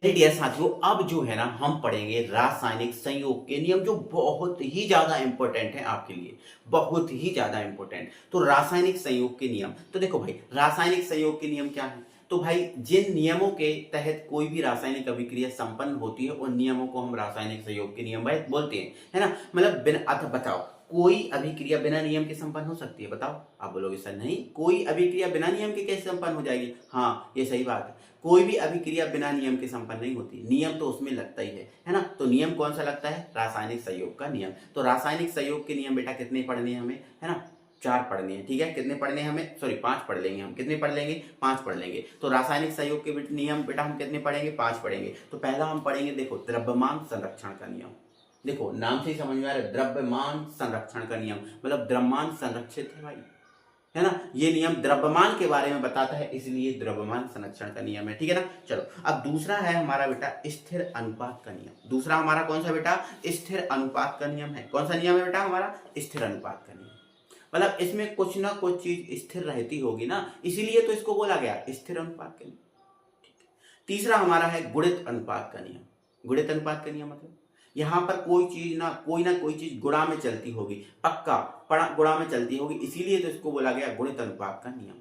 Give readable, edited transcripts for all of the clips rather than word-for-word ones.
Dear साथियों, अब जो है ना हम पढ़ेंगे रासायनिक संयोग के नियम जो बहुत ही ज्यादा इंपॉर्टेंट है आपके लिए, बहुत ही ज्यादा इंपॉर्टेंट। तो रासायनिक संयोग के नियम, तो देखो भाई रासायनिक संयोग के नियम क्या है। तो भाई जिन नियमों के तहत कोई भी रासायनिक अभिक्रिया संपन्न होती है उन नियमों को हम रासायनिक संयोग के नियम भाई बोलते हैं, है ना। मतलब बिना बताओ कोई अभिक्रिया बिना नियम के संपन्न हो सकती है? बताओ। आप बोलोगे सर नहीं, कोई अभिक्रिया बिना नियम के कैसे संपन्न हो जाएगी? हाँ ये सही बात है, कोई भी अभिक्रिया बिना नियम के संपन्न नहीं होती, नियम तो उसमें लगता ही है ना। तो नियम कौन सा लगता है? रासायनिक संयोग का नियम। तो रासायनिक संयोग के नियम बेटा कितने पढ़ने हैं हमें, है ना? 4 पढ़ने हैं, ठीक है। कितने पढ़ने हैं हमें? सॉरी 5 पढ़ लेंगे हम। कितने पढ़ लेंगे? 5 पढ़ लेंगे। तो रासायनिक संयोग के नियम बेटा हम कितने पढ़ेंगे? 5 पढ़ेंगे। तो पहला हम पढ़ेंगे, देखो, द्रव्यमान संरक्षण का नियम। देखो नाम से ही समझ में आ रहा है, द्रव्यमान संरक्षण का नियम, मतलब द्रव्यमान संरक्षित है भाई, है ना। ये नियम द्रव्यमान के बारे में बताता है, इसलिए द्रव्यमान संरक्षण का नियम है, ठीक है ना। चलो अब दूसरा है हमारा बेटा स्थिर अनुपात का नियम। दूसरा हमारा कौन सा बेटा? स्थिर अनुपात का नियम है। कौन सा नियम है बेटा हमारा? स्थिर अनुपात का नियम। मतलब इसमें कुछ ना कुछ चीज स्थिर रहती होगी ना, इसीलिए तो इसको बोला गया स्थिर अनुपात का नियम। तीसरा हमारा है गुणित अनुपात का नियम। गुणित अनुपात का नियम मतलब यहां पर कोई ना कोई चीज गुणा में चलती होगी, पक्का गुणा में चलती होगी, इसीलिए तो इसको बोला गया गुणित अनुपात का नियम।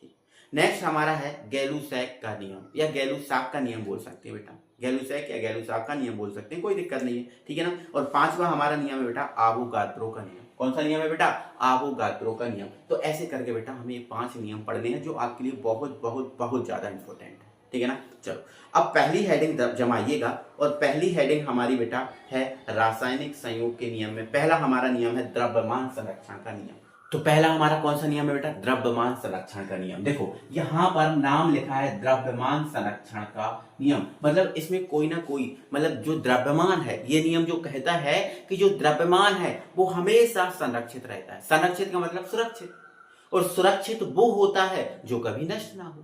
ठीक। नेक्स्ट हमारा है गैलू-सैक का नियम या गैलू-साक का नियम बोल सकते हैं बेटा। गैलू-सैक या गैलू-साक का नियम बोल सकते हैं, कोई दिक्कत नहीं है, ठीक है ना। और 5वां हमारा नियम है बेटा आवोगाद्रो का नियम। कौन सा नियम है बेटा? आवोगाद्रो का नियम। तो ऐसे करके बेटा हमें 5 नियम पढ़ने हैं जो आपके लिए बहुत बहुत बहुत ज्यादा इंपॉर्टेंट है, ठीक है ना। चलो अब पहली हेडिंग जमाइएगा, और पहली हेडिंग हमारी बेटा है रासायनिक संयोग के नियम में पहला हमारा नियम है द्रव्यमान संरक्षण का नियम। तो पहला हमारा कौन सा नियम है बेटा? द्रव्यमान संरक्षण का नियम। देखो यहां पर नाम लिखा है द्रव्यमान संरक्षण का नियम, मतलब इसमें कोई ना कोई, मतलब जो द्रव्यमान है, ये नियम जो कहता है कि जो द्रव्यमान है वो हमेशा संरक्षित रहता है। संरक्षित का मतलब सुरक्षित, और सुरक्षित वो होता है जो कभी नष्ट ना हो।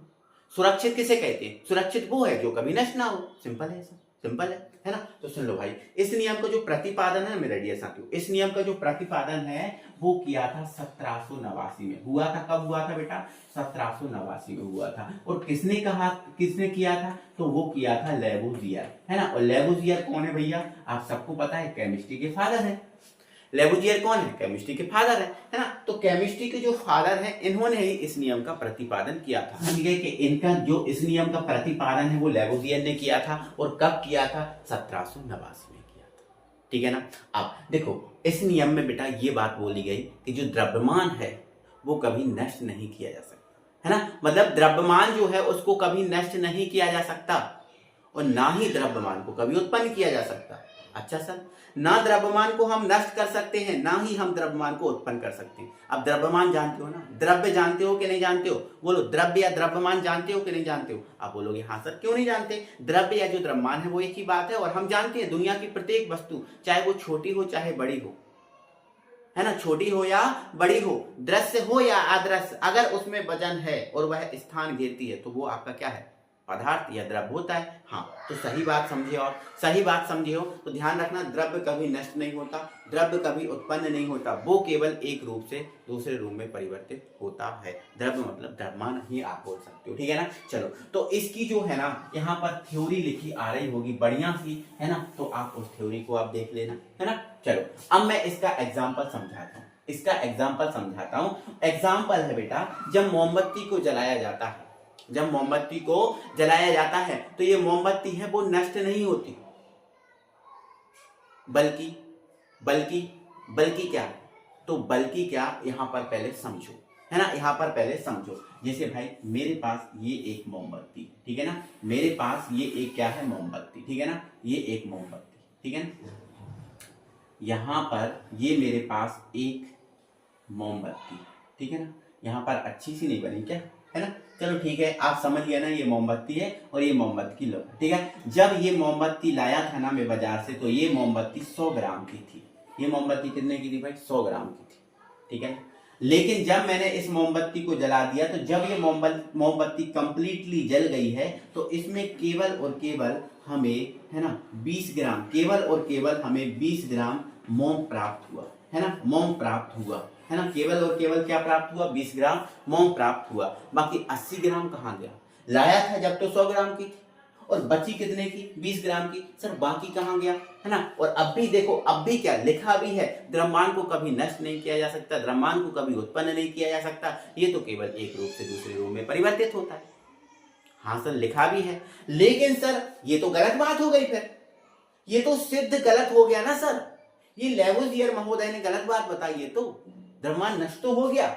सुरक्षित किसे कहते हैं? सुरक्षित वो है जो कभी नष्ट ना हो। सिंपल है, सब सिंपल है ना। तो सुन लो भाई, इस नियम का जो प्रतिपादन है मेरे डियर साथियों, इस नियम का जो प्रतिपादन है वो किया था 1789 में। हुआ था, कब हुआ था बेटा? 1789 में हुआ था। और किसने कहा, किसने किया था? तो वो किया था लेबुजियर, है ना। और लेबुजियर कौन है भैया? आप सबको पता है, केमिस्ट्री के फादर है। लेबुजियर कौन है? केमिस्ट्री के फादर है ना। तो केमिस्ट्री के जो फादर हैं इन्होंने ही इस नियम का प्रतिपादन किया था। समझ गए कि इनका जो इस नियम का प्रतिपादन है वो लेबुजियर ने किया था, और कब किया था? 1789 में किया था, ठीक है ना। अब देखो इस नियम में बेटा ये बात बोली गई कि जो द्रव्यमान है वो कभी नष्ट नहीं किया जा सकता, है ना। मतलब द्रव्यमान जो है उसको कभी नष्ट नहीं किया जा सकता, और ना ही द्रव्यमान को कभी उत्पन्न किया जा सकता। अच्छा सर, ना द्रव्यमान को हम नष्ट कर सकते हैं, ना ही हम द्रव्यमान को उत्पन्न कर सकते हैं। अब द्रव्यमान जानते हो ना, द्रव्य जानते हो कि नहीं जानते हो? बोलो, द्रव्य या द्रव्यमान जानते हो कि नहीं जानते हो? आप बोलोगे हाँ सर, क्यों नहीं जानते? द्रव्य या जो द्रव्यमान है वो एक ही बात है, और हम जानते हैं दुनिया की प्रत्येक वस्तु, चाहे वो छोटी हो चाहे बड़ी हो, है ना, छोटी हो या बड़ी हो, दृश्य हो या अदृश्य, अगर उसमें वजन है और वह स्थान घेरती है तो वो आपका क्या है? पदार्थ या द्रव्य होता है। हाँ तो सही बात समझे, और सही बात समझे हो तो ध्यान रखना, द्रव्य कभी नष्ट नहीं होता, द्रव्य कभी उत्पन्न नहीं होता, वो केवल एक रूप से दूसरे रूप में परिवर्तित होता है। द्रव्य मतलब द्रव्यमान ही आप बोल सकते हो, ठीक है ना। चलो तो इसकी जो है ना यहाँ पर थ्योरी लिखी आ रही होगी बढ़िया सी, है ना। तो आप उस थ्योरी को आप देख लेना, है ना। चलो अब मैं इसका एग्जाम्पल समझाता हूँ, इसका एग्जाम्पल समझाता हूँ। एग्जाम्पल है बेटा, जब मोमबत्ती को जलाया जाता है, जब मोमबत्ती को जलाया जाता है तो ये मोमबत्ती है वो नष्ट नहीं होती, बल्कि बल्कि बल्कि क्या? तो बल्कि क्या, यहां पर पहले समझो, है ना, यहां पर पहले समझो। जैसे भाई मेरे पास ये एक मोमबत्ती, ठीक है ना, मेरे पास ये एक क्या है? मोमबत्ती, ठीक है ना, ये एक मोमबत्ती, ठीक है ना। यहां पर ये मेरे पास एक मोमबत्ती, ठीक है ना। यहां पर अच्छी सी नहीं बनी क्या, है ना। चलो ठीक है, आप समझ गए ना, ये मोमबत्ती है और ये मोमबत्ती की लो, ठीक है। जब ये मोमबत्ती लाया था ना मैं बाजार से, तो ये मोमबत्ती 100 ग्राम की थी। ये मोमबत्ती कितने की थी भाई? 100 ग्राम की थी, ठीक है। लेकिन जब मैंने इस मोमबत्ती को जला दिया, तो जब ये मोमबत्ती कंप्लीटली जल गई है, तो इसमें केवल और केवल हमें, है ना, 20 ग्राम, केवल और केवल हमें 20 ग्राम मोम प्राप्त हुआ, है ना, मोम प्राप्त हुआ, है ना। केवल और केवल क्या प्राप्त हुआ? 20 ग्राम मोम प्राप्त हुआ। बाकी 80 ग्राम कहां गया? लाया था जब तो 100 ग्राम की थी, और बची कितने की, 20 ग्राम की। सर बाकी कहाँ गया, है ना। और अब भी देखो, अब भी क्या लिखा भी है, द्रव्यमान को कभी नष्ट नहीं किया जा सकता, द्रव्यमान को कभी उत्पन्न नहीं किया जा सकता, ये तो केवल एक रूप से दूसरे रूप में परिवर्तित होता है। हाँ सर लिखा भी है, लेकिन सर ये तो गलत बात हो गई, फिर ये तो सिद्ध गलत हो गया ना सर। ये लेवोजियर महोदय ने गलत बात बताई है। तो द्रव्यमान नष्ट तो हो गया,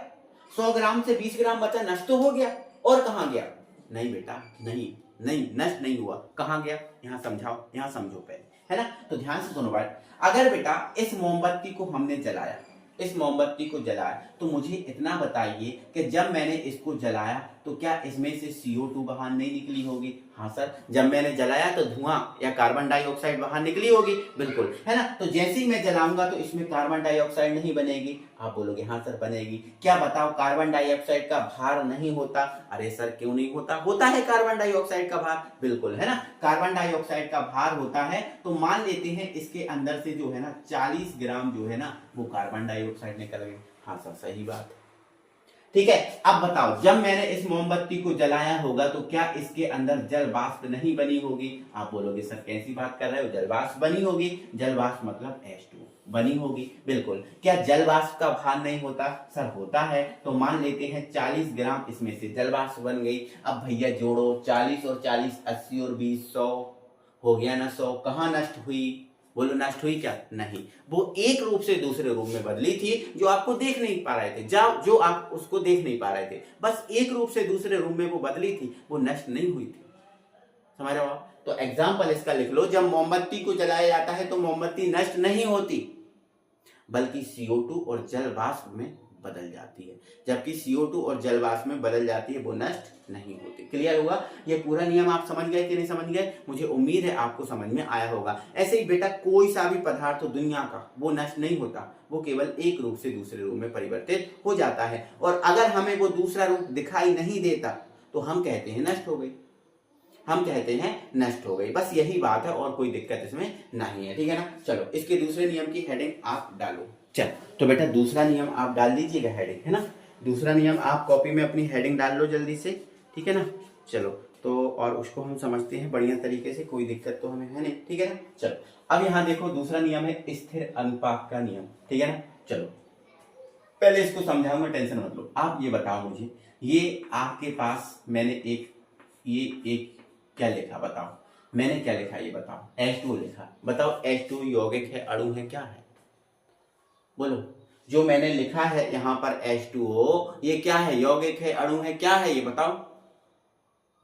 100 ग्राम से 20 ग्राम बचा, नष्ट तो हो गया, और कहां गया। नहीं बेटा नहीं, नहीं नष्ट नहीं हुआ, कहां गया, यहां समझाओ, यहां समझो पहले, है ना। तो ध्यान से सुनो बात, अगर बेटा इस मोमबत्ती को हमने जलाया, इस मोमबत्ती को जलाया, तो मुझे इतना बताइए कि जब मैंने इसको जलाया तो क्या इसमें से CO2 बाहर नहीं निकली होगी। हाँ सर, जब मैंने जलाया तो धुआं या कार्बन डाइऑक्साइड बाहर निकली होगी, बिल्कुल, है ना। तो जैसे ही मैं जलाऊंगा तो इसमें कार्बन डाइऑक्साइड नहीं बनेगी। आप बोलोगे हाँ सर बनेगी। क्या बताओ, कार्बन डाइऑक्साइड का भार नहीं होता। अरे सर क्यों नहीं होता, होता है कार्बन डाइऑक्साइड का भार, बिल्कुल, है ना। कार्बन डाइऑक्साइड का भार होता है। तो मान लेते हैं इसके अंदर से जो है ना 40 ग्राम जो है ना वो कार्बन डाइऑक्साइड निकल गए। हाँ सर सही बात, ठीक है। अब बताओ, जब मैंने इस मोमबत्ती को जलाया होगा तो क्या इसके अंदर जल वाष्प नहीं बनी होगी। आप बोलोगे सर कैसी बात कर रहे हो, जल वाष्प बनी होगी। जल वाष्प मतलब H2 बनी होगी, बिल्कुल। क्या जल वाष्प का भार नहीं होता, सर होता है। तो मान लेते हैं 40 ग्राम इसमें से जल वाष्प बन गई। अब भैया जोड़ो, 40 और 40 80 और 20 100 हो गया ना 100। कहां नष्ट हुई, बोलो नष्ट हुई क्या, नहीं। वो एक रूप से दूसरे रूप में बदली थी, जो आपको देख नहीं पा रहे थे, जो आप उसको देख नहीं पा रहे थे, बस एक रूप से दूसरे रूप में वो बदली थी, वो नष्ट नहीं हुई थी। समझ रहे हो आप। तो एग्जाम्पल इसका लिख लो, जब मोमबत्ती को जलाया जाता है तो मोमबत्ती नष्ट नहीं होती, बल्कि CO2 और जल वाष्प में बदल जाती है। जबकि CO2 और जल वाष्प में बदल जाती है, वो नष्ट नहीं होती। क्लियर हुआ। ये पूरा नियम आप समझ गए कि नहीं समझ गए, मुझे उम्मीद है आपको समझ में आया होगा। ऐसे ही बेटा कोई सा भी पदार्थ हो दुनिया का, वो नष्ट नहीं होता, वो केवल एक रूप से दूसरे रूप में परिवर्तित हो जाता है। और अगर हमें वो दूसरा रूप दिखाई नहीं देता तो हम कहते हैं नष्ट हो गई, हम कहते हैं नष्ट हो गई। बस यही बात है, और कोई दिक्कत इसमें नहीं है, ठीक है ना। चलो इसके दूसरे नियम की हेडिंग आप डालो। चल तो बेटा दूसरा नियम आप डाल दीजिएगा हेडिंग, है ना। दूसरा नियम आप कॉपी में अपनी हेडिंग डाल लो जल्दी से, ठीक है ना। चलो तो और उसको हम समझते हैं बढ़िया तरीके से, कोई दिक्कत तो हमें है नहीं, ठीक है ना। चलो अब यहाँ देखो, दूसरा नियम है स्थिर अनुपात का नियम, ठीक है ना। चलो पहले इसको समझाऊंगा, टेंशन मत लो। आप ये बताओ मुझे, ये आपके पास मैंने एक क्या लिखा बताओ, मैंने क्या लिखा ये बताओ, H2 लिखा। बताओ H2 यौगिक है, अणु है, क्या है, बोलो। जो मैंने लिखा है यहाँ पर H2O, ये क्या है, यौगिक है, अणु है, क्या है ये बताओ,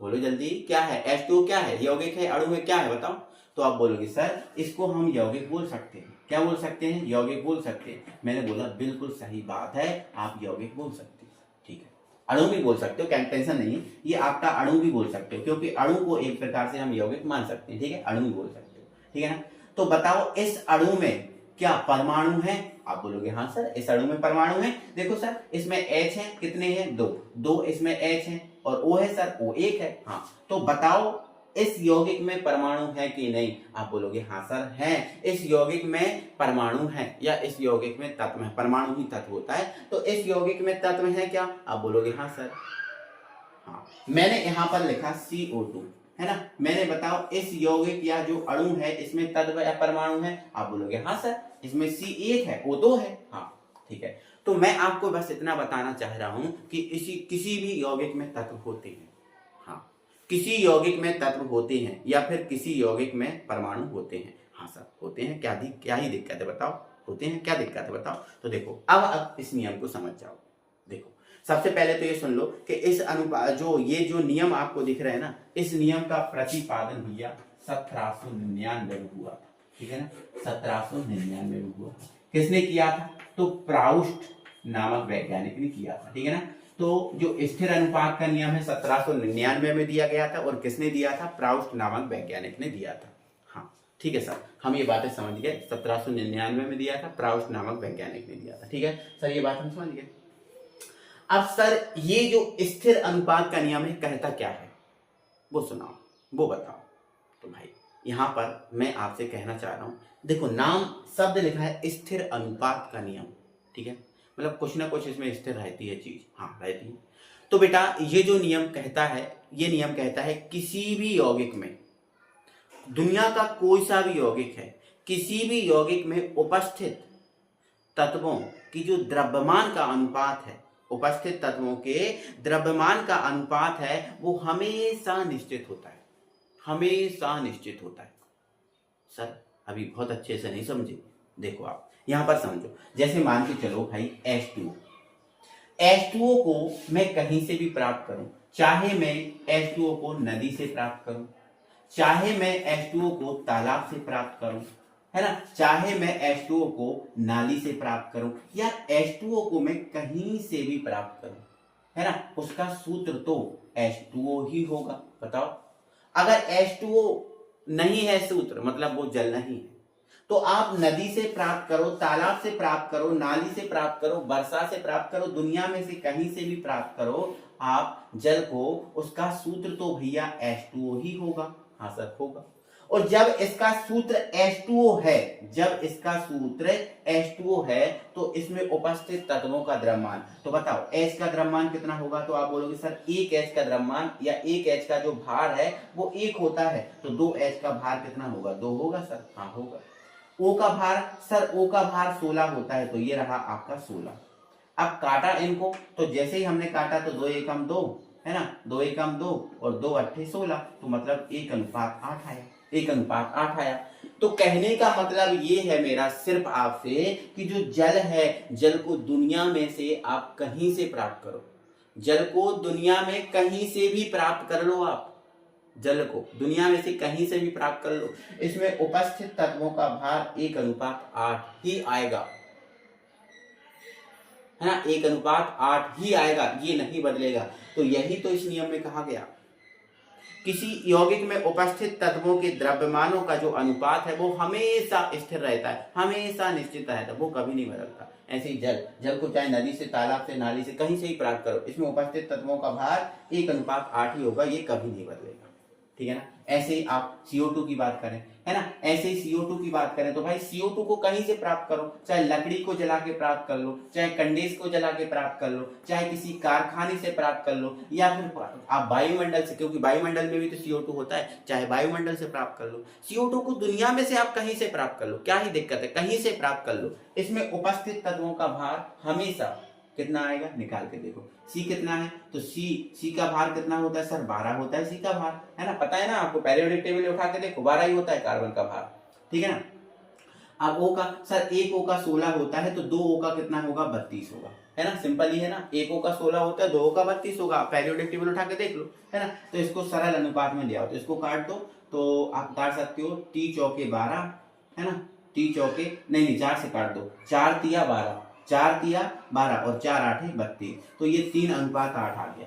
बोलो जल्दी, क्या है। H2O क्या है, यौगिक है, अणु है, क्या है बताओ। तो आप बोलोगे सर इसको हम यौगिक बोल सकते हैं। क्या बोल सकते हैं, यौगिक बोल सकते हैं। मैंने बोला बिल्कुल सही बात है, आप यौगिक बोल सकते हैं, ठीक है। अणु भी बोल सकते हो, क्या टेंशन नहीं है, ये आपका अणु भी बोल सकते हो, क्योंकि अणु को एक प्रकार से हम यौगिक मान सकते हैं, ठीक है। अणु भी बोल सकते हो, ठीक है ना। तो बताओ इस अणु में क्या परमाणु है। आप बोलोगे हाँ सर इस अणु में परमाणु है। देखो सर इसमें H है, कितने हैं, दो इसमें H है, और O है सर, O एक है। हाँ तो बताओ इस यौगिक में परमाणु है कि नहीं। आप बोलोगे हाँ सर है, इस यौगिक में परमाणु है, या इस यौगिक में तत्व है, परमाणु ही तत्व होता है। तो इस यौगिक में तत्व है क्या, आप बोलोगे हाँ सर। हाँ मैंने यहाँ पर लिखा CO2, है ना। मैंने बताओ इस यौगिक या जो अणु है इसमें तत्व या परमाणु है। आप बोलोगे हाँ सर, इसमें C1 है, O2 है। हाँ ठीक है। तो मैं आपको बस इतना बताना चाह रहा हूं कि किसी भी यौगिक में तत्व होते हैं। हाँ किसी यौगिक में तत्व होते हैं, या फिर किसी यौगिक में परमाणु होते हैं। हाँ सर होते हैं, क्या ही दिक्कत है बताओ, होते हैं, क्या दिक्कत है बताओ। तो देखो अब इस नियम को समझ जाओ। देखो सबसे पहले तो ये सुन लो कि इस अनुपात ये जो नियम आपको दिख रहा है ना, इस नियम का प्रतिपादन भैया 1799 में हुआ, ठीक है ना। 1799 में हुआ। किसने किया था, तो प्राउस्ट नामक वैज्ञानिक ने किया था, ठीक है ना। तो जो स्थिर अनुपात का नियम है 1799 में दिया गया था, और किसने दिया था, प्राउस्ट नामक वैज्ञानिक ने दिया था। हाँ ठीक है सर, हम ये बातें समझ गए, 1799 में दिया था, प्राउस्ट नामक वैज्ञानिक ने दिया था, ठीक है सर, ये बात हम समझ गए। अब सर ये जो स्थिर अनुपात का नियम है कहता क्या है, वो सुनाओ, वो बताओ। तो भाई यहां पर मैं आपसे कहना चाह रहा हूं, देखो नाम शब्द लिखा है स्थिर अनुपात का नियम, ठीक है, मतलब कुछ ना कुछ इसमें स्थिर रहती है चीज, हाँ रहती है। तो बेटा ये जो नियम कहता है, ये नियम कहता है किसी भी यौगिक में, दुनिया का कोई सा भी यौगिक है, किसी भी यौगिक में उपस्थित तत्वों की जो द्रव्यमान का अनुपात है, उपस्थित तत्वों के द्रव्यमान का अनुपात है, वो हमेशा निश्चित होता है, हमेशा निश्चित होता है। सर अभी बहुत अच्छे से नहीं समझे, देखो आप यहां पर समझो। जैसे मान के चलो भाई H2O, H2O को मैं कहीं से भी प्राप्त करूं, चाहे मैं H2O को नदी से प्राप्त करूं, चाहे मैं H2O को तालाब से प्राप्त करूं, है ना, चाहे मैं H2O को नाली से प्राप्त करूं, या H2O को मैं कहीं से भी प्राप्त करूं, है ना, उसका सूत्र तो H2O ही होगा। बताओ, अगर H2O नहीं है सूत्र, मतलब वो जल नहीं है, तो आप नदी से प्राप्त करो, तालाब से प्राप्त करो, नाली से प्राप्त करो, वर्षा से प्राप्त करो, दुनिया में से कहीं से भी प्राप्त करो आप जल को, उसका सूत्र तो भैया H2O ही होगा। हाँ सर होगा। और जब इसका सूत्र H2O है, जब इसका सूत्र H2O है, तो इसमें उपस्थित तत्वों का द्रव्यमान, तो बताओ H का द्रव्यमान कितना होगा? तो आप बोलोगे सर एक H का द्रव्यमान या एक H का जो भार है वो 1 होता है, तो 2 H का भार कितना होगा? 2 होगा सर। हाँ होगा। O का भार, सर O का भार 16 होता है, तो ये रहा आपका 16। अब काटा इनको, तो जैसे ही हमने काटा तो 2 एकम 2, है ना, 2 एकम 2 और 2 अट्ठे 16, तो मतलब 1:8 आया, 1:8 आया। तो कहने का मतलब ये है मेरा सिर्फ आपसे कि जो जल है, जल को दुनिया में से आप कहीं से प्राप्त करो, जल को दुनिया में कहीं से भी प्राप्त कर लो, आप जल को दुनिया में से कहीं से भी प्राप्त कर लो, इसमें उपस्थित तत्वों का भार 1:8 ही आएगा, है ना, 1:8 ही आएगा, ये नहीं बदलेगा। तो यही तो इस नियम में कहा गया, किसी यौगिक में उपस्थित तत्वों के द्रव्यमानों का जो अनुपात है वो हमेशा स्थिर रहता है, हमेशा निश्चित रहता है, वो कभी नहीं बदलता। ऐसे ही जल को चाहे नदी से, तालाब से, नाली से, कहीं से ही प्राप्त करो, इसमें उपस्थित तत्वों का भार 1:8 ही होगा, ये कभी नहीं बदलेगा। ठीक है ना। ऐसे ही आप CO2 की बात करें, है ना, ऐसे ही CO2 की बात करें तो भाई CO2 को कहीं से प्राप्त करो, चाहे लकड़ी को जला के प्राप्त कर लो, चाहे कंडेंस को जला के प्राप्त कर लो, चाहे किसी कारखाने से प्राप्त कर लो, या फिर आप वायुमंडल से, क्योंकि वायुमंडल में भी तो CO2 होता है, चाहे वायुमंडल से प्राप्त कर लो। CO2 को दुनिया में से आप कहीं से प्राप्त कर लो, क्या ही दिक्कत है, कहीं से प्राप्त कर लो, इसमें उपस्थित तत्वों का भार हमेशा कितना आएगा, निकाल के देखो। C कितना है, तो C का भार कितना होता है सर? 12 होता है C का भार, है ना, पता है ना आपको, पेरियोडिक टेबल उठा के देखो, 12 ही होता है कार्बन का भार। ठीक है ना। अब O का, सर एक O का 16 होता है, तो 2 O का कितना होगा? 32 होगा, है ना, सिंपल ही है ना, एक O का 16 होता है, 2 O का 32 होगा, पेरियोडिक टेबल उठा के देख लो, है ना। तो इसको सरल अनुपात में ले आओ, तो इसको काट दो, तो आप काट सकते हो, T चौके 12, है ना, T चौके नहीं 4 से काट दो, 4 तिया 12, 4 तिया 12 और 4 8 32, तो ये 3:8 आ गया।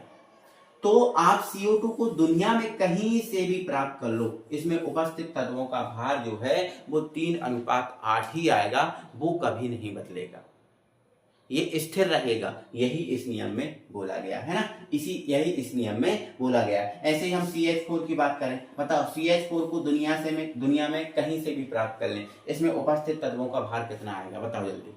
तो आप CO2 को दुनिया में कहीं से भी प्राप्त कर लो, इसमें उपस्थित तत्वों का भार जो है वो 3:8 ही आएगा, वो कभी नहीं बदलेगा, ये स्थिर रहेगा। यही इस नियम में बोला गया है ना, यही इस नियम में बोला गया है। ऐसे ही हम CH4 की बात करें, बताओ CH4 को दुनिया में कहीं से भी प्राप्त कर लें, इसमें उपस्थित तत्वों का भार कितना आएगा? बताओ जल्दी।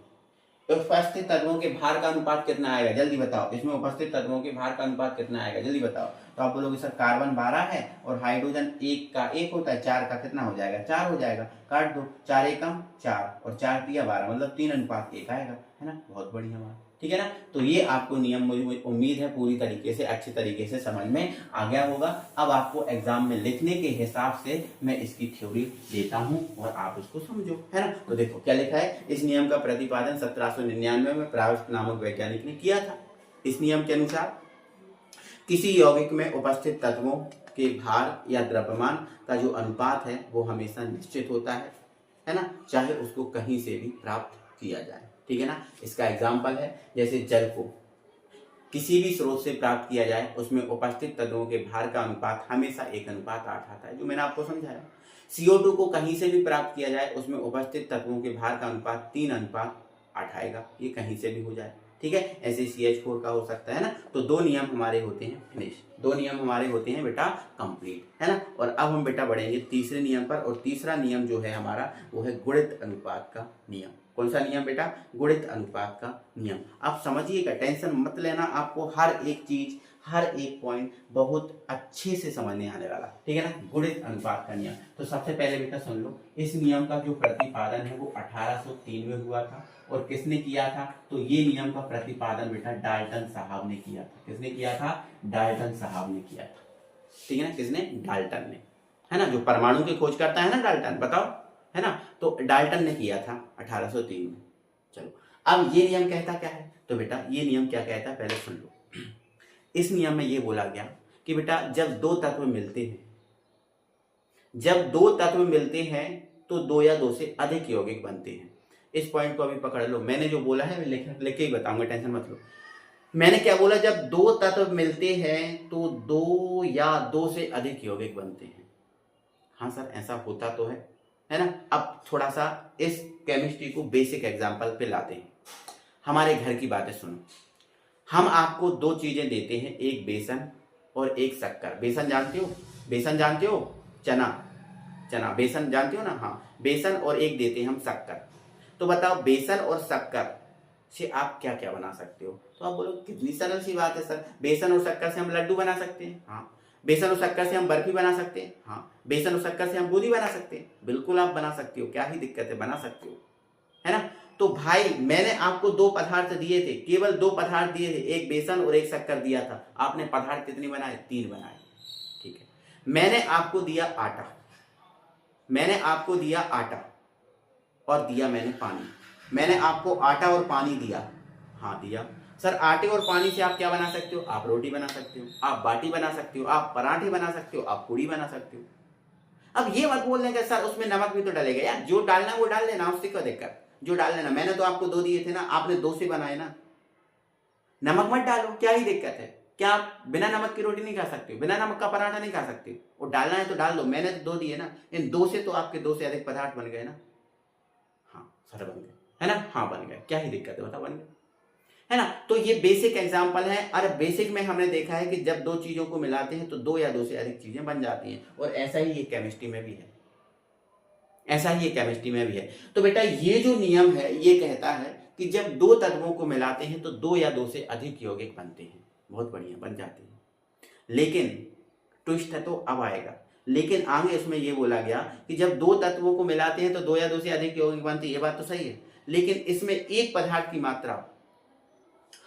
उपस्थित तत्वों के भार का अनुपात कितना आएगा? जल्दी बताओ, इसमें उपस्थित तत्वों के भार का अनुपात कितना आएगा? जल्दी बताओ। तो आप बोलोगे सर कार्बन 12 है और हाइड्रोजन 1 का 1 होता है, 4 का कितना हो जाएगा? 4 हो जाएगा, काट दो, 4 एकम 4 और 4 तिया 12, मतलब 3:1 आएगा, है ना, बहुत बढ़िया बात। ठीक है ना। तो ये आपको नियम, मुझे उम्मीद है पूरी तरीके से, अच्छी तरीके से समझ में आ गया होगा। अब आपको एग्जाम में लिखने के हिसाब से मैं इसकी थ्योरी देता हूं और आप उसको समझो, है ना। तो देखो क्या लिखा है, इस नियम का प्रतिपादन 1799 में प्राउस्ट नामक वैज्ञानिक ने किया था। इस नियम के अनुसार किसी यौगिक में उपस्थित तत्वों के भार या द्रव्यमान का जो अनुपात है वो हमेशा निश्चित होता है ना, चाहे उसको कहीं से भी प्राप्त किया जाए। ठीक है ना। इसका एग्जाम्पल है, जैसे जल को किसी भी स्रोत से प्राप्त किया जाए, उसमें उपस्थित तत्वों के भार का अनुपात हमेशा 1:8 आता है, जो मैंने आपको समझाया। CO2 को कहीं से भी प्राप्त किया जाए, उसमें उपस्थित तत्वों के भार का अनुपात 3:8 आएगा, ये कहीं से भी हो जाए। ठीक है। ऐसे CH4 का हो सकता है ना। तो 2 नियम हमारे होते हैं फिनिश, 2 नियम हमारे होते हैं बेटा कंप्लीट, है ना। और अब हम बेटा बढ़ेंगे तीसरे नियम पर, और तीसरा नियम जो है हमारा वो है गुणित अनुपात का नियम। कौन सा नियम बेटा? गुणित अनुपात का नियम। आप समझिएगा, टेंशन मत लेना, आपको हर एक चीज, हर एक पॉइंट बहुत अच्छे से समझने आने वाला, ठीक है ना। गुणित अनुपात का नियम, तो सबसे पहले बेटा सुन लो, इस नियम का जो प्रतिपादन है वो 1803 में हुआ था। और किसने किया था? तो ये नियम का प्रतिपादन बेटा डाल्टन साहब ने किया था। किसने किया था? डाल्टन साहब ने किया था, ठीक है ना। किसने? डाल्टन ने, है ना, जो परमाणु की खोज करता है ना डाल्टन, बताओ, है ना। तो डाल्टन ने किया था 1803 में। चलो, अब ये नियम कहता क्या है? तो बेटा ये नियम क्या कहता है पहले सुन लो। इस नियम में ये बोला गया कि बेटा जब दो तत्व मिलते हैं, जब दो तत्व मिलते हैं तो दो या दो से अधिक यौगिक बनते हैं। इस पॉइंट को अभी पकड़ लो, मैंने जो बोला है लिख के ही बताऊंगा, टेंशन मत लो। मैंने क्या बोला? जब दो तत्व मिलते हैं तो दो या दो से अधिक यौगिक बनते हैं। हाँ सर, ऐसा होता तो है ना। अब थोड़ा सा इस केमिस्ट्री को बेसिक एग्जांपल पे लाते हैं। हमारे घर की बातें सुनो। हम आपको दो चीजें देते हैं, एक बेसन और एक शक्कर। बेसन जानते हो? बेसन जानते हो? चना, चना बेसन जानते हो ना? हाँ, बेसन और एक देते हैं हम शक्कर। तो बताओ बेसन और शक्कर से आप क्या क्या बना सकते हो? तो आप बोलो कितनी सरल सी बात है सर, बेसन और शक्कर से हम लड्डू बना सकते हैं। हाँ। बेसन और शक्कर से हम बर्फी बना सकते हैं। हाँ। बेसन और शक्कर से हम बूंदी बना सकते हैं। बिल्कुल आप बना सकते हो, क्या ही दिक्कत है, बना सकते हो, है ना। तो भाई मैंने आपको दो पदार्थ दिए थे, केवल दो पदार्थ दिए थे, एक बेसन और एक शक्कर दिया था। आपने पदार्थ कितने बनाए? 3 बनाए, ठीक है। मैंने आपको दिया आटा, मैंने आपको दिया आटा और दिया मैंने पानी। मैंने आपको आटा और पानी दिया, हाँ दिया। सर आटे और पानी से आप क्या बना सकते हो? आप रोटी बना सकते हो, आप बाटी बना सकते हो, आप पराठे बना सकते हो, आप पूड़ी बना सकते हो। अब ये मत बोलने का सर उसमें नमक भी तो डलेगा। यार जो डालना वो डाल लेना, उससे क्या दिक्कत, जो डाल लेना। मैंने तो आपको 2 दिए थे ना, आपने 2 से बनाए ना। नमक मत डालो, क्या ही दिक्कत है? क्या आप बिना नमक की रोटी नहीं खा सकते हो? बिना नमक का पराठा नहीं खा सकते हो? और डालना है तो डाल दो, मैंने तो 2 दिए ना। इन 2 से तो आपके 2 से अधिक पदार्थ बन गए ना। हाँ सर बन गए, है ना। हाँ बन गए, क्या ही दिक्कत है, बताओ, बन गए, है ना। तो ये बेसिक एग्जांपल है। अरे बेसिक में हमने देखा है कि जब दो चीजों को मिलाते हैं तो 2 या 2 से अधिक चीजें बन जाती हैं। और ऐसा ही ये केमिस्ट्री में भी है, ऐसा ही ये केमिस्ट्री में भी है। तो बेटा ये जो नियम है ये कहता है कि जब दो तत्वों को मिलाते हैं तो 2 या 2 से अधिक यौगिक बनते हैं। बहुत बढ़िया, बन जाते हैं। लेकिन ट्विस्ट है तो अब आएगा। लेकिन आगे इसमें यह बोला गया कि जब दो तत्वों को मिलाते हैं तो 2 या 2 से अधिक यौगिक बनते हैं। ये बात तो सही है, लेकिन इसमें एक पदार्थ की मात्रा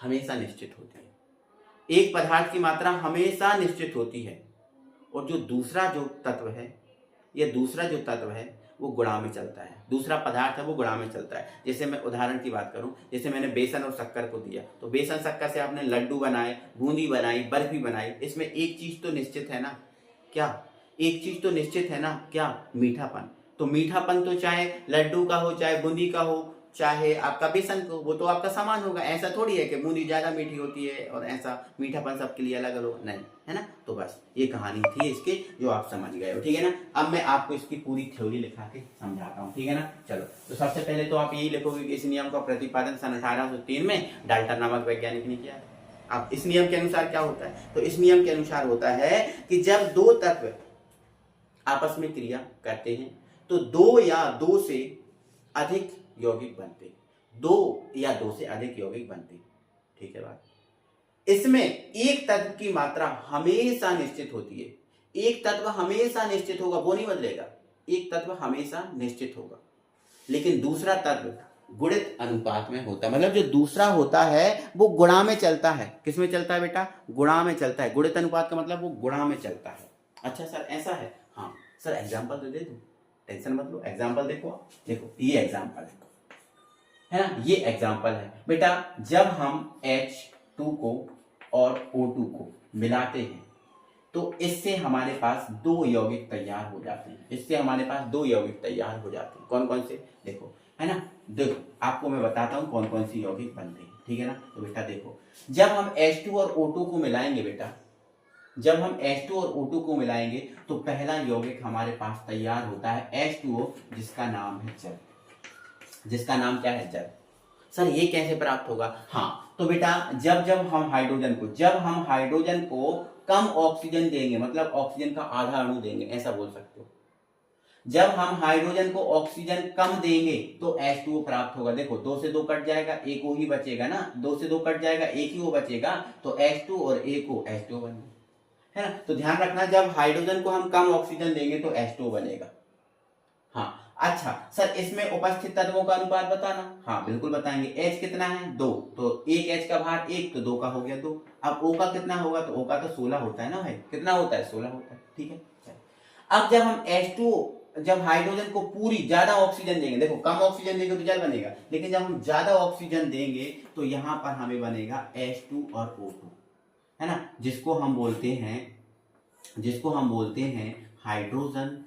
हमेशा निश्चित होती है। एक पदार्थ की मात्रा हमेशा निश्चित होती है। और जो दूसरा जो तत्व है, या दूसरा जो तत्व है वो गुणा में चलता है। दूसरा पदार्थ है वो गुणा में चलता है। जैसे मैं उदाहरण की बात करूं, जैसे मैंने बेसन और शक्कर को दिया, तो बेसन शक्कर से आपने लड्डू बनाए, बूंदी बनाई, बर्फी बनाई। इसमें एक चीज तो निश्चित है ना, क्या? एक चीज तो निश्चित है ना, क्या? मीठापन। तो मीठापन तो चाहे लड्डू का हो, चाहे बूंदी का हो, चाहे आपका बेसन को, वो तो आपका सामान होगा। ऐसा थोड़ी है कि बूंदी ज्यादा मीठी होती है और ऐसा मीठापन सबके लिए अलग अलग, नहीं, है ना। तो बस ये कहानी थी इसकी, जो आप समझ गए हो, ठीक है ना। अब मैं आपको इसकी पूरी थ्योरी लिखा के समझाता हूँ, ठीक है ना। चलो, तो सबसे पहले तो आप यही लिखोगे कि इस नियम का प्रतिपादन सन 1803 में डाल्टन नामक वैज्ञानिक ने किया। अब इस नियम के अनुसार क्या होता है? तो इस नियम के अनुसार होता है कि जब दो तत्व आपस में क्रिया करते हैं तो 2 या 2 से अधिक यौगिक बनते, 2 या 2 से अधिक यौगिक बनते, ठीक है बात। इसमें एक तत्व की मात्रा हमेशा निश्चित होती है। एक तत्व हमेशा निश्चित होगा, वो नहीं बदलेगा। एक तत्व हमेशा निश्चित होगा, लेकिन दूसरा तत्व गुणित अनुपात में होता है। मतलब जो दूसरा होता है वो गुणा में चलता है। किस में चलता है बेटा? गुणा में चलता है। गुणित अनुपात का मतलब वो गुणा में चलता है। अच्छा सर ऐसा है? हाँ सर, एग्जाम्पल तो दे दो, टेंशन मत लो। एग्जाम्पल देखो, देखो ये एग्जाम्पल है ना, ये एग्जाम्पल है बेटा। जब हम H2 को और O2 को मिलाते हैं तो इससे हमारे पास 2 यौगिक तैयार हो जाते हैं। इससे हमारे पास 2 यौगिक तैयार हो जाते हैं। कौन कौन से? देखो, है ना। देखो आपको मैं बताता हूं कौन कौन सी यौगिक बनते हैं, ठीक है ना। तो बेटा देखो, जब हम H2 और O2 को मिलाएंगे बेटा, जब हम H2 और O2 को मिलाएंगे तो पहला यौगिक हमारे पास तैयार होता है H2O, जिसका नाम है जल। जिसका नाम क्या है? जल। सर ये कैसे प्राप्त होगा? हाँ तो बेटा जब जब हम हाइड्रोजन को कम ऑक्सीजन देंगे, मतलब ऑक्सीजन का आधा अणु देंगे, ऐसा बोल सकते हो। जब हम हाइड्रोजन को ऑक्सीजन कम देंगे तो H2O प्राप्त होगा। देखो 2 से 2 कट जाएगा, एक O ही बचेगा ना, 2 से 2 कट जाएगा, एक ही O बचेगा, तो H2 और एक O H2O बन गया, है ना। तो ध्यान रखना जब हाइड्रोजन को हम कम ऑक्सीजन देंगे तो H2O बनेगा। हाँ अच्छा सर, इसमें उपस्थित तत्वों का अनुपात बताना। हाँ बिल्कुल बताएंगे। H कितना है 2, तो एक H का भार 1, तो 2 का हो गया 2। अब O का कितना होगा, तो O का तो 16 होता है ना भाई, कितना होता है 16 होता है, ठीक है। अब जब हम H2O, जब हाइड्रोजन को पूरी ज्यादा ऑक्सीजन देंगे, देखो कम ऑक्सीजन देंगे तो जल बनेगा, लेकिन जब हम ज्यादा ऑक्सीजन देंगे तो यहां पर हमें बनेगा H2 और O2, है ना, जिसको हम बोलते हैं हाइड्रोजन,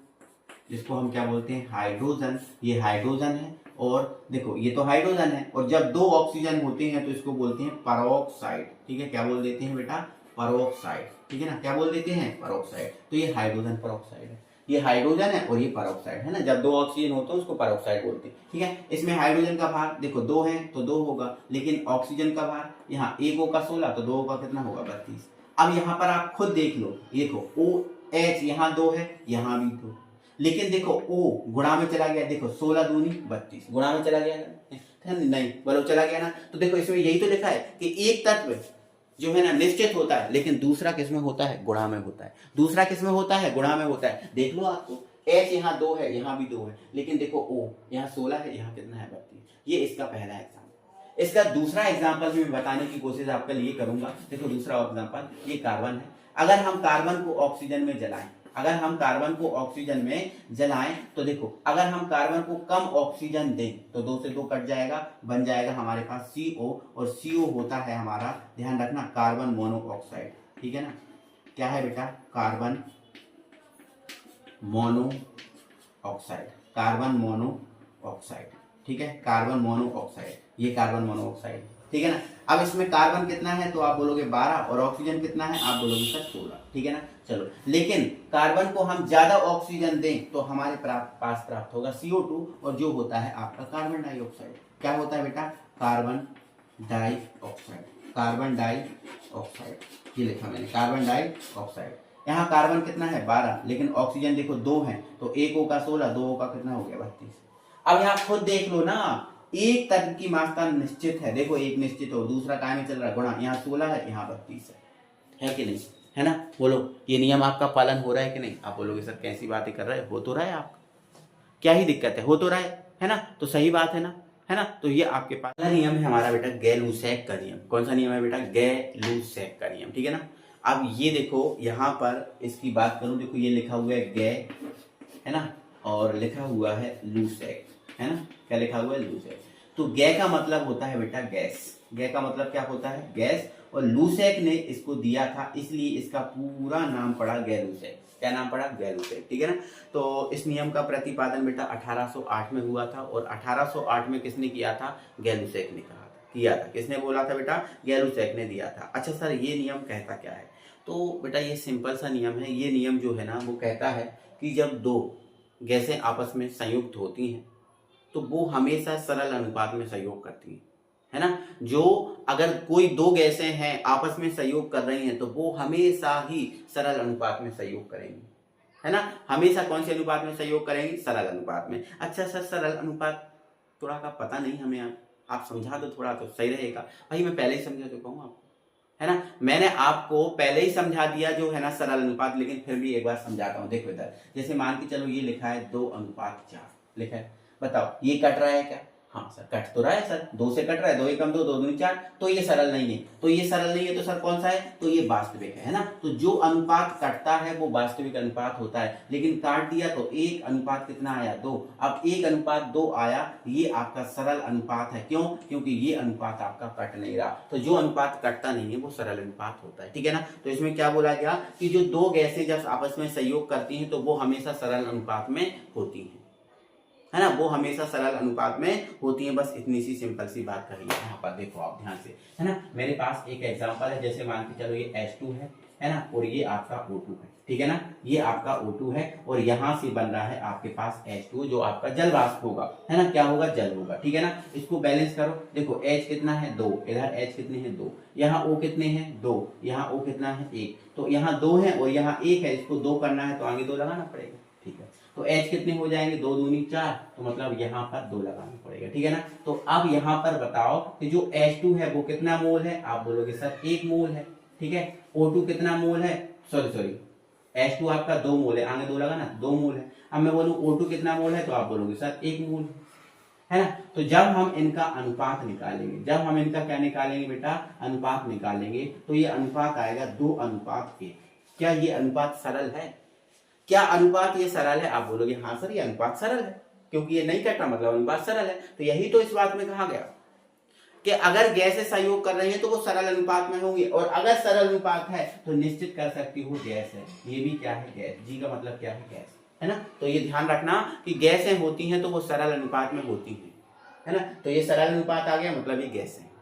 जिसको हम क्या बोलते हैं हाइड्रोजन। ये हाइड्रोजन है और देखो ये तो हाइड्रोजन है, और जब 2 ऑक्सीजन होते हैं तो इसको बोलते हैं पेरोक्साइड, ठीक है। क्या बोल देते हैं बेटा, पेरोक्साइड, ठीक है ना, क्या बोल देते हैं पेरोक्साइड। तो ये हाइड्रोजन पेरोक्साइड है, ये हाइड्रोजन है और ये पेरोक्साइड है ना। जब 2 ऑक्सीजन होते हैं उसको पेरोक्साइड बोलते हैं, ठीक है। इसमें हाइड्रोजन का भार देखो 2 है तो 2 होगा, लेकिन ऑक्सीजन का भार यहाँ 1 O का 16, तो 2 का कितना होगा 32। अब यहाँ पर आप खुद देख लो, देखो OH यहाँ 2 है, यहाँ भी 2, लेकिन देखो O गुणा में चला गया, देखो 16 दूनी 32, गुणा में चला गया नहीं, बोलो चला गया ना। तो देखो इसमें यही तो लिखा है कि एक तत्व जो है ना निश्चित होता है, लेकिन दूसरा किसमें होता है, गुणा में होता है। दूसरा किसमें होता है, गुणा में होता है। देख लो आपको H यहाँ 2 है, यहाँ भी 2 है, लेकिन देखो O यहाँ 16 है, यहाँ कितना है 32। ये इसका पहला एग्जाम्पल। इसका दूसरा एग्जाम्पल भी मैं बताने की कोशिश आपके लिए करूंगा। देखो दूसरा एग्जाम्पल, ये कार्बन है। अगर हम कार्बन को ऑक्सीजन में जलाएं, तो देखो अगर हम कार्बन को कम ऑक्सीजन दें तो 2 से 2 कट जाएगा, बन जाएगा हमारे पास CO, और CO होता है हमारा, ध्यान रखना, कार्बन मोनोऑक्साइड, ठीक है ना। क्या है बेटा, कार्बन मोनोऑक्साइड, ठीक है, कार्बन मोनोऑक्साइड, ये कार्बन मोनोऑक्साइड, ठीक है ना। अब इसमें कार्बन कितना है तो आप बोलोगे 12, और ऑक्सीजन कितना है आप बोलोगे सर 16, ठीक है ना। चलो, लेकिन कार्बन को हम ज्यादा ऑक्सीजन दें तो हमारे पास प्राप्त होगा CO2, और जो होता है आपका कार्बन डाइऑक्साइड। क्या होता है बेटा, कार्बन डाइऑक्साइड, ये लिखा मैंने, कार्बन डाइऑक्साइड। यहाँ कार्बन कितना है 12, लेकिन ऑक्सीजन देखो 2 है, तो 1 O का 16, 2 O का कितना हो गया 32। अब यहाँ खुद देख लो ना, एक तत्व की मात्रा निश्चित है, देखो एक निश्चित हो, दूसरा काय में चल रहा है गुणा, यहाँ 16 है, यहाँ 32 है कि नहीं, है ना। बोलो ये नियम आपका पालन हो रहा है कि नहीं। आप बोलोगे सर कैसी बातें कर रहे हैं, हो तो रहा है आपका, क्या ही दिक्कत है, हो तो रहा है ना, तो सही बात है ना, है ना। तो ये आपके पास पहला नियम है हमारा बेटा गै-लुसैक का नियम। कौन सा नियम है बेटा, गै-लुसैक का नियम, ठीक है ना। अब ये देखो यहाँ पर इसकी बात करूं, देखो ये लिखा हुआ है गै, है ना, और लिखा हुआ है लुसैक, है ना, क्या लिखा हुआ है लुसैक। तो गै का मतलब होता है बेटा गैस, गै का मतलब क्या होता है गैस, और लुसैक ने इसको दिया था, इसलिए इसका पूरा नाम पड़ा गै-लुसैक। क्या नाम पड़ा, गै-लुसैक, ठीक है ना। तो इस नियम का प्रतिपादन बेटा 1808 में हुआ था, और 1808 में किसने किया था, गै-लुसैक ने किया था। किसने बोला था बेटा, गै-लुसैक ने दिया था। अच्छा सर ये नियम कहता क्या है, तो बेटा ये सिंपल सा नियम है। ये नियम जो है ना वो कहता है कि जब 2 गैसें आपस में संयुक्त होती हैं तो वो हमेशा सरल अनुपात में सहयोग करती है ना। जो अगर कोई 2 गैसें हैं आपस में सहयोग कर रही हैं तो वो हमेशा ही सरल अनुपात में सहयोग करेंगी, है ना। हमेशा कौन से अनुपात में सहयोग करेंगी, सरल अनुपात में। अच्छा सर सरल अनुपात थोड़ा का पता नहीं हमें, आप समझा दो थोड़ा तो सही रहेगा। भाई मैं पहले ही समझा चुका हूँ आपको, है ना, मैंने आपको पहले ही समझा दिया जो है ना सरल अनुपात, लेकिन फिर भी एक बार समझाता हूँ। देखो इधर जैसे मान के चलो ये लिखा है 2:4 लिखा है, बताओ ये कट रहा है क्या, हाँ सर कट तो रहा है सर, 2 से कट रहा है, 2 एकम 2, 2 दूनी 4, तो ये सरल नहीं है, तो सर कौन सा है, तो ये वास्तविक है ना। तो जो अनुपात कटता है वो वास्तविक अनुपात होता है, लेकिन काट दिया तो 1 अनुपात कितना आया 2, अब 1 अनुपात 2 आया, ये आपका सरल अनुपात है। क्यों, क्योंकि ये अनुपात आपका कट नहीं रहा, तो जो अनुपात कटता नहीं है वो सरल अनुपात होता है, ठीक है ना। तो इसमें क्या बोला गया कि जो 2 गैसें जब आपस में सहयोग करती हैं तो वो हमेशा सरल अनुपात में होती हैं, है ना, वो हमेशा सरल अनुपात में होती है। बस इतनी सी सिंपल सी बात कही है यहाँ पर, देखो आप ध्यान से, है ना। मेरे पास एक एग्जांपल है, जैसे मान के चलो ये H2 है ना, और ये आपका O2 है, ठीक है ना, ये आपका O2 है, और यहाँ से बन रहा है आपके पास H2 जो आपका जल वाष्प होगा, है ना, क्या होगा, जल होगा, ठीक है ना। इसको बैलेंस करो, देखो H कितना है 2, इधर H कितने हैं 2, यहाँ O कितने हैं 2, यहाँ O कितना है 1, तो यहाँ 2 है और यहाँ 1 है, इसको 2 करना है तो आगे 2 लगाना पड़ेगा, ठीक है। तो H कितने हो जाएंगे, 2 दूनी 4, तो मतलब यहाँ पर 2 लगाना पड़ेगा, ठीक है ना। तो अब यहाँ पर बताओ कि जो H2 है वो कितना मोल है, आप बोलोगे सर 1 मोल है, ठीक है। O2 कितना मोल है, सॉरी H2 आपका 2 मोल है, आगे 2 लगाना, 2 मोल है। अब मैं बोलूँ O2 कितना मोल है, तो आप बोलोगे सर 1 मोल है ना। तो जब हम इनका अनुपात निकालेंगे, जब हम इनका क्या निकालेंगे बेटा, अनुपात निकालेंगे, तो ये अनुपात आएगा 2:1। क्या ये अनुपात सरल है, क्या अनुपात ये सरल है, आप बोलोगे हाँ सर ये अनुपात सरल है, क्योंकि ये नहीं कटा मतलब अनुपात सरल है। तो यही तो इस बात में कहा गया कि अगर गैसें सहयोग कर रही हैं तो वो सरल अनुपात में होंगी, और अगर सरल अनुपात है तो निश्चित कर सकती हो गैस है। ये भी क्या है, गैस। जी का मतलब क्या है, गैस, है ना। तो ये ध्यान रखना कि गैसें होती हैं तो वो सरल अनुपात में होती हैं, है ना। तो ये सरल अनुपात आ गया, मतलब ये गैस है।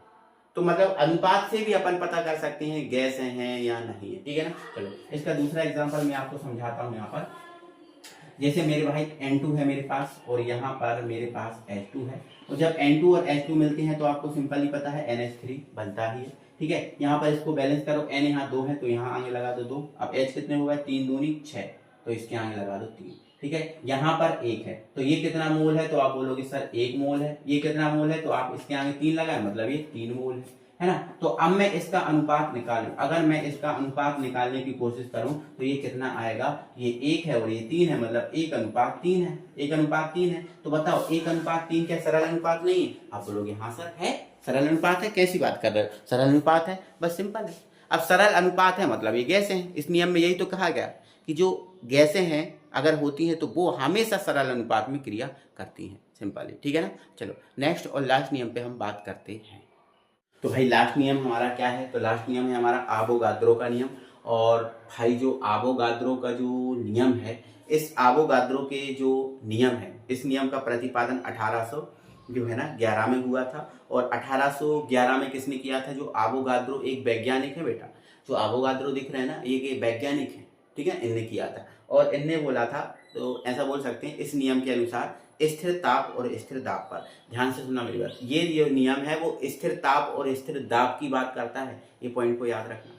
तो मतलब अनुपात से भी अपन पता कर सकते हैं गैस हैं या नहीं है, ठीक है ना। चलो इसका दूसरा एग्जांपल मैं आपको समझाता हूँ। यहाँ पर जैसे मेरे भाई N2 है मेरे पास, और यहाँ पर मेरे पास H2 है, और जब N2 और H2 मिलते हैं तो आपको सिंपली पता है NH3 बनता ही है, ठीक है। यहाँ पर इसको बैलेंस करो, N यहाँ 2 है तो यहाँ आगे लगा दो 2। अब H कितने हुआ है, 3 दूनी 6, तो इसके आगे लगा दो 3, ठीक है। यहाँ पर 1 है तो ये कितना मोल है, तो आप बोलोगे सर 1 मोल है। ये कितना मोल है, तो आप इसके आगे 3 लगाए, मतलब ये 3 मोल है ना। तो अब मैं इसका अनुपात निकालूं, अगर मैं इसका अनुपात निकालने की कोशिश करूं तो ये कितना आएगा, ये 1 है और ये 3 है, मतलब 1:3 है, 1:3 है। तो बताओ 1:3 क्या सरल अनुपात नहीं है, आप बोलोगे हाँ सर है, सरल अनुपात है। कैसी बात कर रहे हो, सरल अनुपात है, बस सिंपल है। अब सरल अनुपात है मतलब ये गैसें हैं, इस नियम में यही तो कहा गया कि जो गैसें हैं अगर होती हैं तो वो हमेशा सरल अनुपात में क्रिया करती हैं, सिंपल है, ठीक है ना। चलो नेक्स्ट और लास्ट नियम पे हम बात करते हैं। तो भाई लास्ट नियम हमारा क्या है, तो लास्ट नियम है हमारा आवोगाद्रो का नियम। और भाई जो आवोगाद्रो का जो नियम है, इस आवोगाद्रो के जो नियम है, इस नियम का प्रतिपादन 1800 जो है ना 11 में हुआ था। और 1811 में किसने किया था, जो आवोगाद्रो एक वैज्ञानिक है बेटा, जो आवोगाद्रो दिख रहे हैं ना ये वैज्ञानिक है, ठीक है, इनने किया था। और इनने बोला था, तो ऐसा बोल सकते हैं इस नियम के अनुसार स्थिर ताप और स्थिर दाब पर, ध्यान से सुनना मेरी बात, ये जो नियम है वो स्थिर ताप और स्थिर दाब की बात करता है, ये पॉइंट को याद रखना।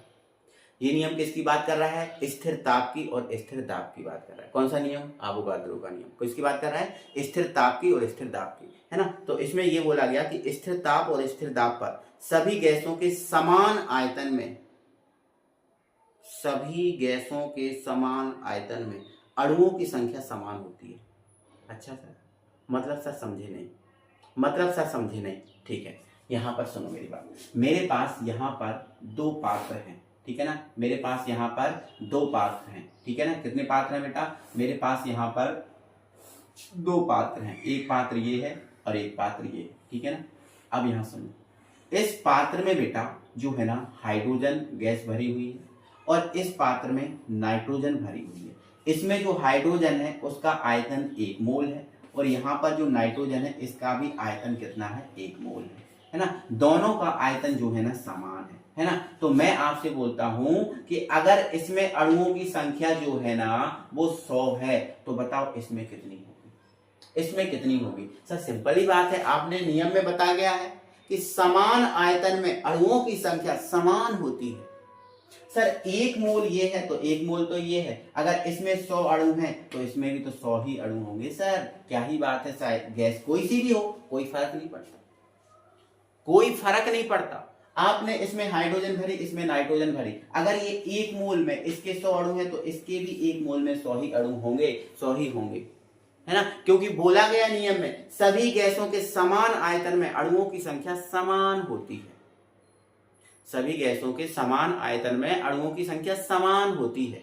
ये नियम किसकी बात कर रहा है, स्थिर ताप की और स्थिर दाब की बात कर रहा है। कौन सा नियम, आवोगाद्रो का नियम, किसकी बात कर रहा है, स्थिर ताप की और स्थिर दाब की, है ना। तो इसमें ये बोला गया कि स्थिर ताप और स्थिर दाब पर सभी गैसों के समान आयतन में, सभी गैसों के समान आयतन में अणुओं की संख्या समान होती है। अच्छा सर, मतलब सर समझे नहीं, मतलब सर समझे नहीं, ठीक है। यहाँ पर सुनो मेरी बात, मेरे पास यहाँ पर 2 पात्र हैं, ठीक है ना, मेरे पास यहाँ पर 2 पात्र हैं, ठीक है ना। कितने पात्र हैं बेटा, मेरे पास यहाँ पर 2 पात्र हैं, एक पात्र ये है और एक पात्र ये है, ठीक है ना। अब यहाँ सुनो, इस पात्र में बेटा जो है ना हाइड्रोजन गैस भरी हुई है, और इस पात्र में नाइट्रोजन भरी हुई है। इसमें जो हाइड्रोजन है उसका आयतन 1 मोल है, और यहाँ पर जो नाइट्रोजन है इसका भी आयतन कितना है, 1 मोल है ना। दोनों का आयतन जो है ना समान है ना। तो मैं आपसे बोलता हूं कि अगर इसमें अणुओं की संख्या जो है ना वो 100 है, तो बताओ इसमें कितनी होगी, इसमें कितनी होगी। सर सिंपल ही बात है, आपने नियम में बताया गया है कि समान आयतन में अणुओं की संख्या समान होती है। सर 1 मोल ये है तो 1 मोल तो ये है, अगर इसमें 100 अणु हैं तो इसमें भी तो 100 ही अणु होंगे। सर क्या ही बात है, शायद गैस कोई सी भी हो, कोई फर्क नहीं पड़ता, कोई फर्क नहीं पड़ता। आपने इसमें हाइड्रोजन भरी, इसमें नाइट्रोजन भरी, अगर ये 1 मोल में इसके 100 अणु हैं तो इसके भी 1 मोल में 100 ही अणु होंगे, 100 ही होंगे, है ना। क्योंकि बोला गया नियम में सभी गैसों के समान आयतन में अणुओं की संख्या समान होती है, सभी गैसों के समान आयतन में अणुओं की संख्या समान होती है,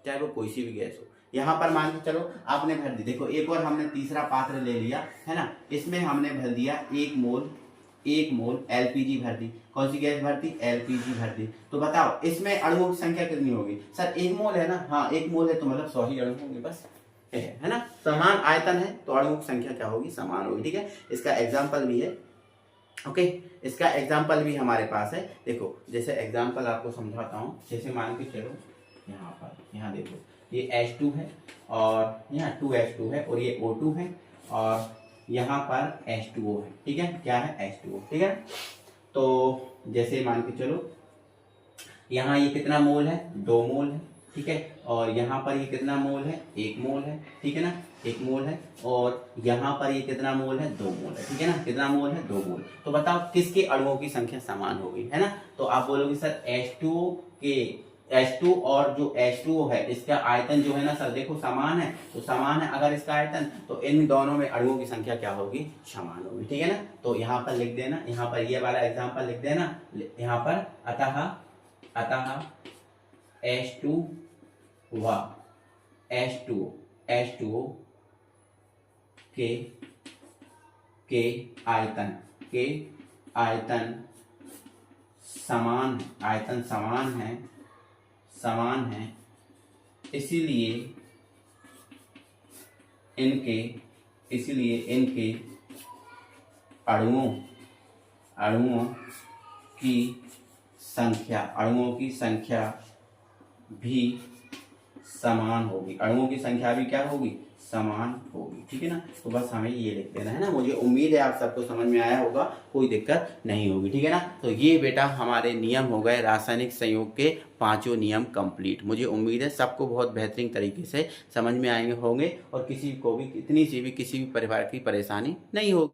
चाहे वो कोई सी भी गैस हो। यहां पर मान के चलो आपने भर दी, देखो एक और हमने तीसरा पात्र ले लिया है ना, इसमें हमने भर दिया 1 मोल एलपीजी भर दी। कौन सी गैस भर दी, एलपीजी भर दी। तो बताओ इसमें अणुओं की संख्या कितनी होगी, सर 1 मोल है ना, हाँ 1 मोल है तो मतलब 100 ही अणु होंगे, बस है ना। समान आयतन है तो अणुओं की संख्या क्या होगी, समान होगी, ठीक है। इसका एग्जाम्पल भी है, ओके इसका एग्जाम्पल भी हमारे पास है। देखो जैसे एग्जाम्पल आपको समझाता हूँ, जैसे मान के चलो यहाँ पर, यहाँ देखो ये H2 है और यहाँ 2H2 है और ये O2 है और यहाँ पर H2O है, ठीक है, क्या है H2O, ठीक है। तो जैसे मान के चलो यहाँ ये कितना मोल है, 2 मोल है, ठीक है। और यहाँ पर ये कितना मोल है, 1 मोल है, ठीक है ना, 1 मोल है। और यहाँ पर ये कितना मोल है, 2 मोल है, ठीक है ना, कितना मोल है, 2 मोल। तो बताओ किसके अणुओं की संख्या समान होगी, है ना। तो आप बोलोगे सर H2O के H2 और जो H2O है इसका आयतन जो है ना सर देखो समान है, तो समान है अगर इसका आयतन, तो इन दोनों में अणुओं की संख्या क्या होगी, समान होगी, ठीक है ना। तो यहाँ पर लिख देना, यहाँ पर ये वाला एग्जांपल लिख देना, यहाँ पर अतः H2 व H2O के आयतन समान है, इसीलिए इनके अणुओं की संख्या भी समान होगी, अणुओं की संख्या भी क्या होगी, समान होगी, ठीक है ना। तो बस हमें ये लिख देना है ना। मुझे उम्मीद है आप सबको समझ में आया होगा, कोई दिक्कत नहीं होगी, ठीक है ना। तो ये बेटा हमारे नियम हो गए रासायनिक संयोग के 5 नियम कंप्लीट। मुझे उम्मीद है सबको बहुत बेहतरीन तरीके से समझ में आएंगे होंगे और किसी को भी किसी भी प्रकार की परेशानी नहीं होगी।